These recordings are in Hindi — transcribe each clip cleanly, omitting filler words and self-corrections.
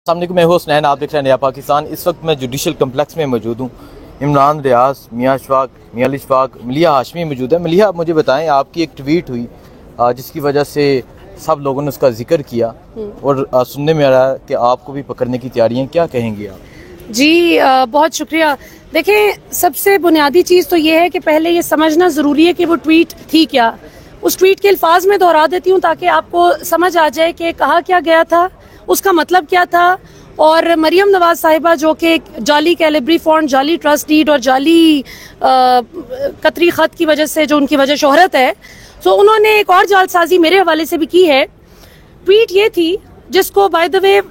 सामने को मैं हूँ हुसनैन, आप देख रहे हैं नया पाकिस्तान। इस वक्त मैं जुडिशल कम्प्लेक्स में मौजूद हूँ। इमरान रियाज, मियाँ अशफाक, मियाँ इशफाक, मलिहा हाशमी मौजूद है। मलिहा, मुझे बताएं, आपकी एक ट्वीट हुई जिसकी वजह से सब लोगों ने उसका जिक्र किया और सुनने में आ रहा है कि आपको भी पकड़ने की तैयारियाँ, क्या कहेंगी आप? जी बहुत शुक्रिया। देखें, सबसे बुनियादी चीज़ तो ये है कि पहले ये समझना ज़रूरी है कि वो ट्वीट थी क्या। उस ट्वीट के अल्फाज में दोहरा देती हूँ ताकि आपको समझ आ जाए कि कहा क्या गया था, उसका मतलब क्या था। और मरियम नवाज साहिबा जो कि जाली कैलिब्री फॉन्ट, जाली ट्रस्ट डीड और जाली कतरी ख़त की वजह से जो उनकी वजह शोहरत है, तो उन्होंने एक और जालसाजी मेरे हवाले से भी की है। ट्वीट ये थी जिसको बाय द वे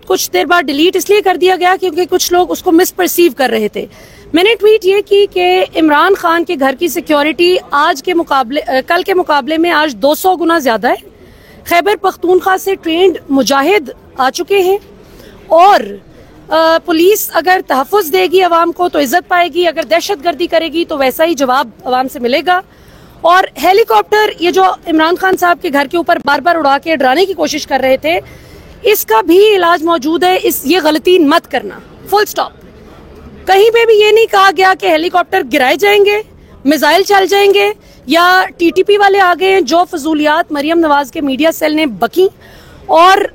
कुछ देर बाद डिलीट इसलिए कर दिया गया क्योंकि कुछ लोग उसको मिसपरसीव कर रहे थे। मैंने ट्वीट ये की कि इमरान खान के घर की सिक्योरिटी आज के मुकाबले कल के मुकाबले में आज 200 गुना ज़्यादा है। खैबर पख्तूनख्वा से ट्रेंड मुजाहिद आ चुके हैं और पुलिस अगर तहफ़्फ़ुज़ देगी अवाम को तो इज्जत पाएगी, अगर दहशतगर्दी करेगी तो वैसा ही जवाब अवाम से मिलेगा। और हेलीकॉप्टर ये जो इमरान खान साहब के घर के ऊपर बार बार उड़ा के डराने की कोशिश कर रहे थे, इसका भी इलाज मौजूद है। ये गलती मत करना, फुल स्टॉप। कहीं पे भी ये नहीं कहा गया कि हेलीकॉप्टर गिराए जाएंगे, मिसाइल चल जाएंगे या टीटीपी वाले आ गए हैं। जो फजूलियात मरियम नवाज के मीडिया सेल ने बकी और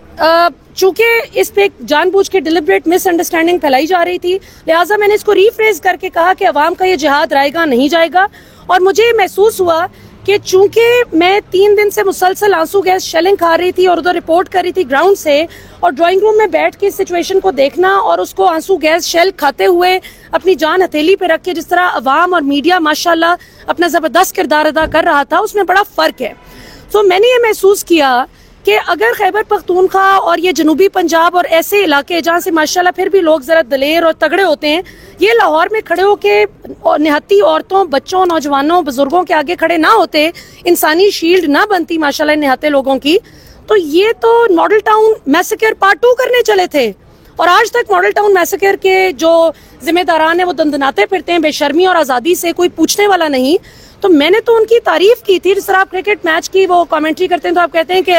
चूंकि इस पे जानबूझ के डिलिबरेट मिसअंडरस्टैंडिंग फैलाई जा रही थी, लिहाजा मैंने इसको रीफ्रेज करके कहा कि अवाम का ये जिहाद रहेगा नहीं जाएगा। और मुझे महसूस हुआ कि चूंकि मैं 3 दिन से मुसलसल आंसू गैस शेलिंग खा रही थी और उधर रिपोर्ट कर रही थी ग्राउंड से, और ड्राइंग रूम में बैठ के इस सिचुएशन को देखना और उसको आंसू गैस शेल खाते हुए अपनी जान हथेली पे रख के जिस तरह अवाम और मीडिया माशाल्लाह अपना जबरदस्त किरदार अदा कर रहा था, उसमें बड़ा फर्क है। तो मैंने ये महसूस किया कि अगर खैबर पख्तूनख्वा और ये जनूबी पंजाब और ऐसे इलाके जहाँ से माशाल्लाह फिर भी लोग जरा दलेर और तगड़े होते हैं, ये लाहौर में खड़े होके निहत्ती औरतों, बच्चों, नौजवानों, बुजुर्गों के आगे खड़े ना होते, इंसानी शील्ड ना बनती माशाल्लाह निहत्ते लोगों की, तो ये तो मॉडल टाउन मैसेकर पार्ट 2 करने चले थे। और आज तक मॉडल टाउन मैसेकर के जो जिम्मेदारान है वो दंदनाते फिरते हैं बेशर्मी और आज़ादी से, कोई पूछने वाला नहीं। तो मैंने तो उनकी तारीफ की थी। जिस तरह आप क्रिकेट मैच की वो कमेंट्री करते हैं तो आप कहते हैं कि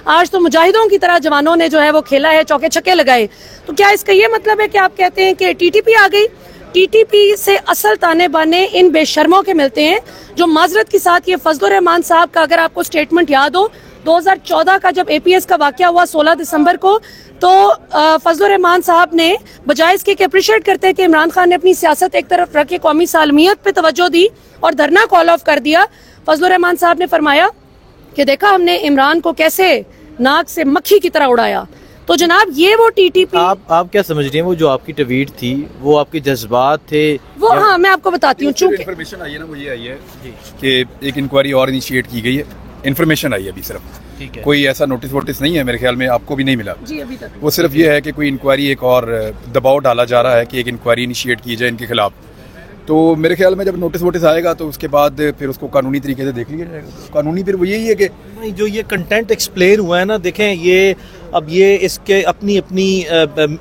आज तो मुजाहिदों की तरह जवानों ने जो है वो खेला है, चौके छक्के लगाए। तो क्या इसका ये मतलब है कि आप कहते हैं कि टीटीपी आ गई? टीटीपी से असल ताने बाने इन बेशर्मों के मिलते हैं जो माजरत के साथ, ये फजलुर रहमान साहब का अगर आपको स्टेटमेंट याद हो 2014 का जब एपीएस का वाकया हुआ 16 दिसंबर को, तो फजलुर रहमान साहब ने बजाय इसके अप्रिशिएट करते हैं कि इमरान खान ने अपनी सियासत एक तरफ रख के कौमी सालमियत पे तवज्जो दी और धरना कॉल ऑफ कर दिया, फजलुर रहमान साहब ने फरमाया कि देखा हमने इमरान को कैसे नाक से मक्खी की तरह उड़ाया। तो जनाब ये वो टीटीपी, आप क्या समझ रही हैं? वो जो आपकी ट्वीट थी वो आपके जज्बात थे वो? हाँ, मैं आपको बताती हूँ। चूंकि इन्फॉर्मेशन आई है ना, वो ये आई है कि एक इंक्वायरी और इनिशिएट की गई है। इन्फॉर्मेशन आई है अभी सिर्फ, ठीक है, कोई ऐसा नोटिस वोटिस नहीं है मेरे ख्याल में, आपको भी नहीं मिला जी अभी तक। वो सिर्फ ये है कि कोई इंक्वायरी, एक और दबाव डाला जा रहा है कि एक इंक्वायरी इनिशिएट की जाए इनके खिलाफ। तो मेरे ख्याल में जब नोटिस वोटिस आएगा तो उसके बाद फिर उसको कानूनी तरीके से देख लिया जाएगा। कानूनी फिर वो यही है कि जो ये कंटेंट एक्सप्लेन हुआ है ना, देखें ये अब ये इसके अपनी अपनी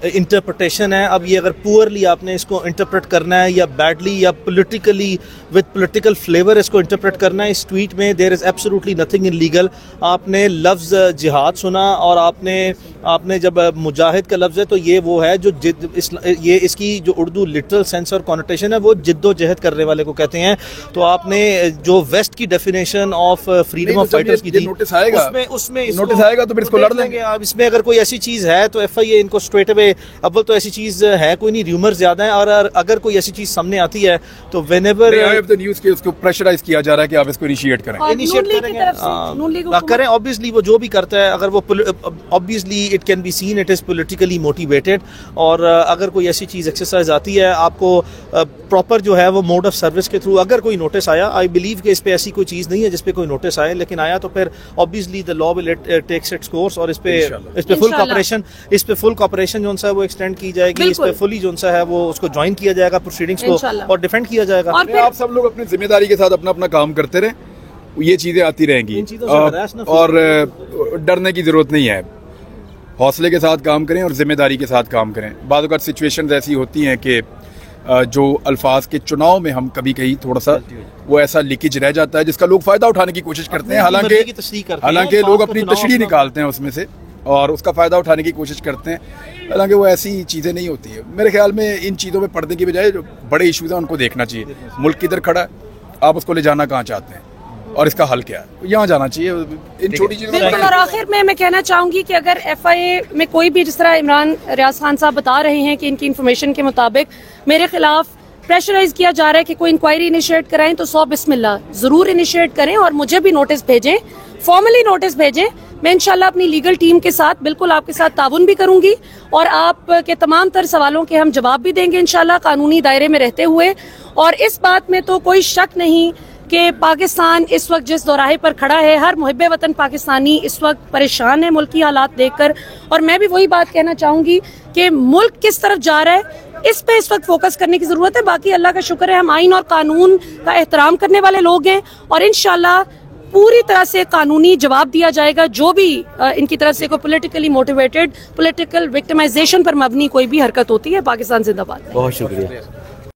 इंटरप्रिटेशन है। अब ये अगर पुअरली आपने इसको इंटरप्रेट करना है या बैडली या पॉलिटिकली विद पॉलिटिकल फ्लेवर इसको इंटरप्रेट करना है, इस ट्वीट में there is absolutely nothing illegal. आपने लफ्ज़ जिहाद सुना और आपने जब मुजाहिद का लफ्ज़ है तो ये वो है जो ये इसकी जो उर्दू लिटरल सेंस और कॉनोटेशन है वो जिद्दोजहद करने वाले को कहते हैं। तो आपने जो वेस्ट की definition of freedom of fighters की थी, नोटिस आएगा, उसमें नोटिस आएगा तो फिर इसको लड़ लेंगे आप। इसमें अगर कोई ऐसी चीज है तो एफआईए इनको स्ट्रेट अवे, अव्वल तो ऐसी चीज है कोई नहीं, र्यूमर ज्यादा है, और अगर कोई ऐसी चीज सामने आती है तो व्हेनेवर न्यूज़ के उसको प्रेशराइज किया जा रहा है कि आप इसको इनिशिएट करें, करें। ऑब्वियसली वो जो भी करता है, अगर वो obviously it can be seen it is politically motivated. और अगर कोई ऐसी चीज एक्सरसाइज आती है, आपको प्रॉपर जो है वो मोड ऑफ सर्विस के थ्रू अगर कोई नोटिस आया, आई बिलीव कि इस पे ऐसी कोई चीज नहीं है जिस पे कोई नोटिस आए, लेकिन आया तो फिर obviously the law will takes its course और इस पे फुल कॉपरेशन जो है वो एक्सटेंड की जाएगी। इस पे फुली जो है वो उसको ज्वाइन किया जाएगा प्रोसीडिंग्स को और डिफेंड किया जाएगा। आप सब लोग अपनी जिम्मेदारी के साथ अपना अपना काम करते रहे, ये चीजें आती रहेंगी और डरने की जरूरत नहीं है। हौसले के साथ काम करें और जिम्मेदारी के साथ काम करें। बाद अगर सिचुएशंस ऐसी होती हैं कि जो अल्फाज के चुनाव में हम कभी कहीं थोड़ा सा वो ऐसा लीकेज रह जाता है जिसका लोग फायदा उठाने की कोशिश करते हैं, हालांकि लोग अपनी तशरीह निकालते हैं उसमें से, और उसका फ़ायदा उठाने की कोशिश करते हैं, हालांकि वो ऐसी चीज़ें नहीं होती है। मेरे ख्याल में इन चीज़ों में पढ़ने की बजाय जो बड़े इशूज़ हैं उनको देखना चाहिए। मुल्क किधर खड़ा है, आप उसको ले जाना कहाँ चाहते हैं और इसका हल क्या है, यहाँ जाना चाहिए। इन छोटी चीज़ों बिल्कुल। और आखिर में मैं कहना चाहूंगी कि अगर FIA में कोई भी, जिस तरह इमरान रियाज खान साहब बता रहे हैं कि इनकी इन्फॉर्मेशन के मुताबिक मेरे खिलाफ प्रेशराइज किया जा रहा है कि कोई इंक्वायरी इनिशिएट कराएं, तो 100 बिस्मिल्लाह ज़रूर इनिशिएट करें और मुझे भी नोटिस भेजें, फॉर्मली नोटिस भेजें। मैं इंशाल्लाह अपनी लीगल टीम के साथ बिल्कुल आपके साथ ताउन भी करूंगी और आपके तमाम तर सवालों के हम जवाब भी देंगे इंशाल्लाह, कानूनी दायरे में रहते हुए। और इस बात में तो कोई शक नहीं कि पाकिस्तान इस वक्त जिस दौराहे पर खड़ा है, हर मुहिब्बे वतन पाकिस्तानी इस वक्त परेशान है मुल्क की हालात देखकर। और मैं भी वही बात कहना चाहूंगी कि मुल्क किस तरफ जा रहा है, इस पे इस वक्त फोकस करने की जरूरत है। बाकी अल्लाह का शुक्र है, हम आइन और कानून का एहतराम करने वाले लोग हैं और इंशाल्लाह पूरी तरह से कानूनी जवाब दिया जाएगा जो भी इनकी तरफ से कोई पॉलिटिकली मोटिवेटेड, पॉलिटिकल विक्टिमाइजेशन पर मबनी कोई भी हरकत होती है। पाकिस्तान जिंदाबाद। बहुत शुक्रिया।